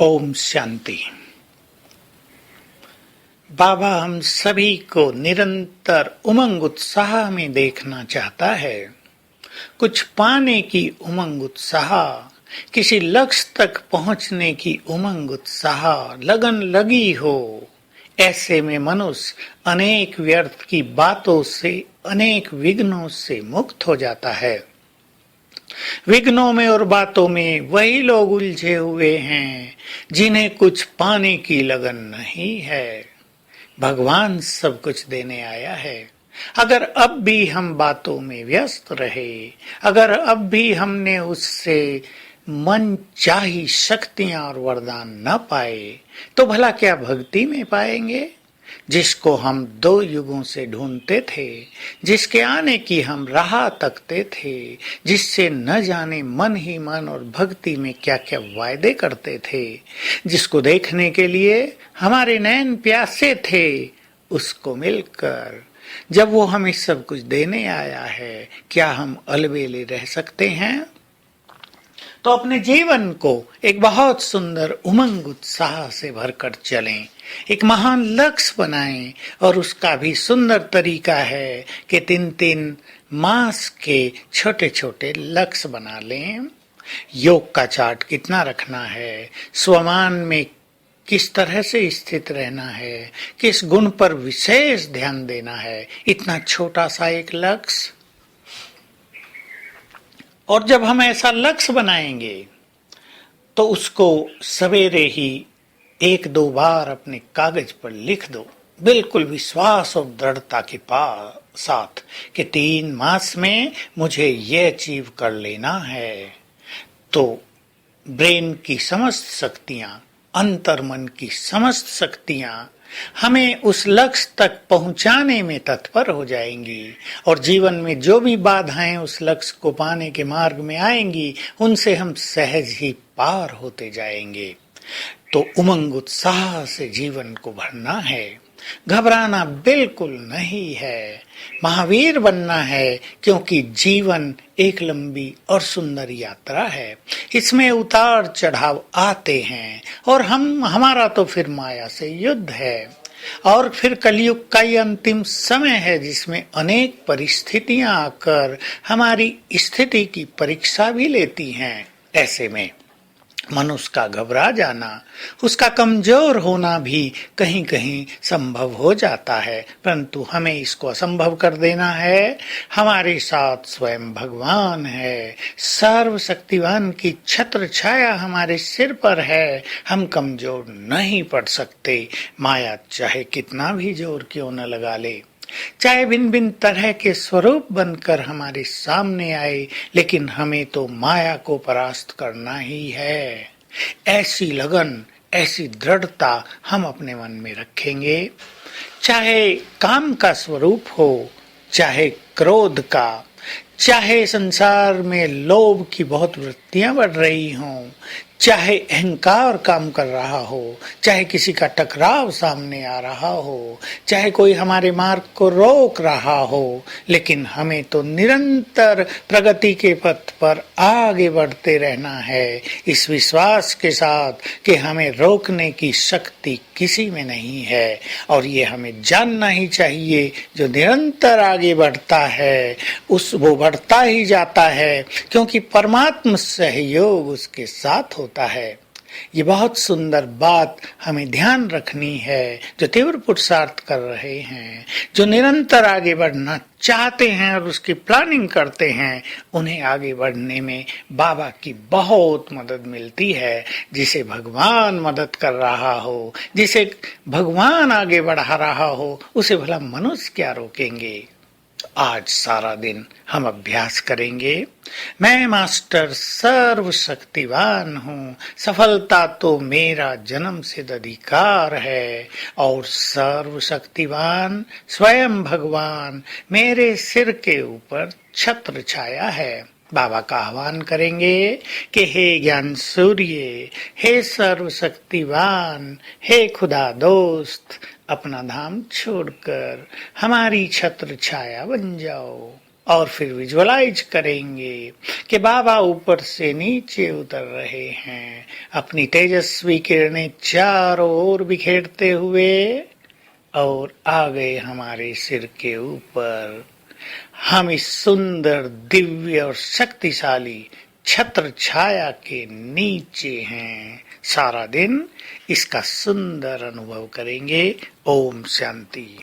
ओम शांति। बाबा हम सभी को निरंतर उमंग उत्साह में देखना चाहता है। कुछ पाने की उमंग उत्साह, किसी लक्ष्य तक पहुंचने की उमंग उत्साह लगन लगी हो। ऐसे में मनुष्य अनेक व्यर्थ की बातों से, अनेक विघ्नों से मुक्त हो जाता है। विघ्नों में और बातों में वही लोग उलझे हुए हैं जिन्हें कुछ पाने की लगन नहीं है। भगवान सब कुछ देने आया है। अगर अब भी हम बातों में व्यस्त रहे, अगर अब भी हमने उससे मन चाही शक्तियां और वरदान न पाए, तो भला क्या भक्ति में पाएंगे? जिसको हम 2 युगों से ढूंढते थे, जिसके आने की हम राह तकते थे, जिससे न जाने मन ही मन और भक्ति में क्या क्या वायदे करते थे, जिसको देखने के लिए हमारे नैन प्यासे थे, उसको मिलकर जब वो हमें सब कुछ देने आया है, क्या हम अलबेले रह सकते हैं? तो अपने जीवन को एक बहुत सुंदर उमंग उत्साह से भरकर चलें, एक महान लक्ष्य बनाएं। और उसका भी सुंदर तरीका है कि 3-3 मास के छोटे छोटे लक्ष्य बना लें। योग का चार्ट कितना रखना है, स्वमान में किस तरह से स्थित रहना है, किस गुण पर विशेष ध्यान देना है, इतना छोटा सा एक लक्ष्य। और जब हम ऐसा लक्ष्य बनाएंगे तो उसको सवेरे ही 1-2 बार अपने कागज पर लिख दो, बिल्कुल विश्वास और दृढ़ता के साथ कि 3 मास में मुझे ये अचीव कर लेना है। तो ब्रेन की समस्त शक्तियां, अंतर्मन की समस्त शक्तियां हमें उस लक्ष्य तक पहुंचाने में तत्पर हो जाएंगी। और जीवन में जो भी बाधाएं उस लक्ष्य को पाने के मार्ग में आएंगी, उनसे हम सहज ही पार होते जाएंगे। तो उमंग उत्साह से जीवन को भरना है, घबराना बिल्कुल नहीं है, महावीर बनना है। क्योंकि जीवन एक लंबी और सुंदर यात्रा है, इसमें उतार चढ़ाव आते हैं। और हमारा तो फिर माया से युद्ध है। और फिर कलयुग का ये अंतिम समय है जिसमें अनेक परिस्थितियां आकर हमारी स्थिति की परीक्षा भी लेती हैं। ऐसे में मनुष्य का घबरा जाना, उसका कमजोर होना भी कहीं कहीं संभव हो जाता है, परंतु हमें इसको असंभव कर देना है। हमारे साथ स्वयं भगवान है, सर्वशक्तिवान की छत्र छाया हमारे सिर पर है। हम कमजोर नहीं पड़ सकते, माया चाहे कितना भी जोर क्यों न लगा ले, चाहे भिन्न भिन्न तरह के स्वरूप बनकर हमारे सामने आए, लेकिन हमें तो माया को परास्त करना ही है। ऐसी लगन, ऐसी दृढ़ता हम अपने मन में रखेंगे। चाहे काम का स्वरूप हो, चाहे क्रोध का, चाहे संसार में लोभ की बहुत वृत्तियां बढ़ रही हों, चाहे अहंकार काम कर रहा हो, चाहे किसी का टकराव सामने आ रहा हो, चाहे कोई हमारे मार्ग को रोक रहा हो, लेकिन हमें तो निरंतर प्रगति के पथ पर आगे बढ़ते रहना है, इस विश्वास के साथ कि हमें रोकने की शक्ति किसी में नहीं है। और ये हमें जानना ही चाहिए, जो निरंतर आगे बढ़ता है वो बढ़ता ही जाता है, क्योंकि परमात्मा सहयोग उसके साथ होता है। ये बहुत सुंदर बात हमें ध्यान रखनी है। जो तीव्र पुरुषार्थ कर रहे हैं, जो निरंतर आगे बढ़ना चाहते हैं और उसकी प्लानिंग करते हैं, उन्हें आगे बढ़ने में बाबा की बहुत मदद मिलती है। जिसे भगवान मदद कर रहा हो, जिसे भगवान आगे बढ़ा रहा हो, उसे भला मनुष्य क्या रोकेंगे। आज सारा दिन हम अभ्यास करेंगे। मैं मास्टर सर्वशक्तिवान हूँ, सफलता तो मेरा जन्म सिद्ध अधिकार है। और सर्वशक्तिवान स्वयं भगवान मेरे सिर के ऊपर छत्र छाया है। बाबा का आह्वान करेंगे कि हे ज्ञान सूर्य, हे सर्वशक्तिवान, हे खुदा दोस्त, अपना धाम छोड़कर हमारी छत्र छाया बन जाओ और फिर विजुअलाइज करेंगे कि बाबा ऊपर से नीचे उतर रहे हैं, अपनी तेजस्वी किरणें चारों ओर बिखेरते हुए, और आ गए हमारे सिर के ऊपर। हम इस सुंदर, दिव्य और शक्तिशाली छत्र छाया के नीचे हैं। सारा दिन इसका सुंदर अनुभव करेंगे। ओम शांति।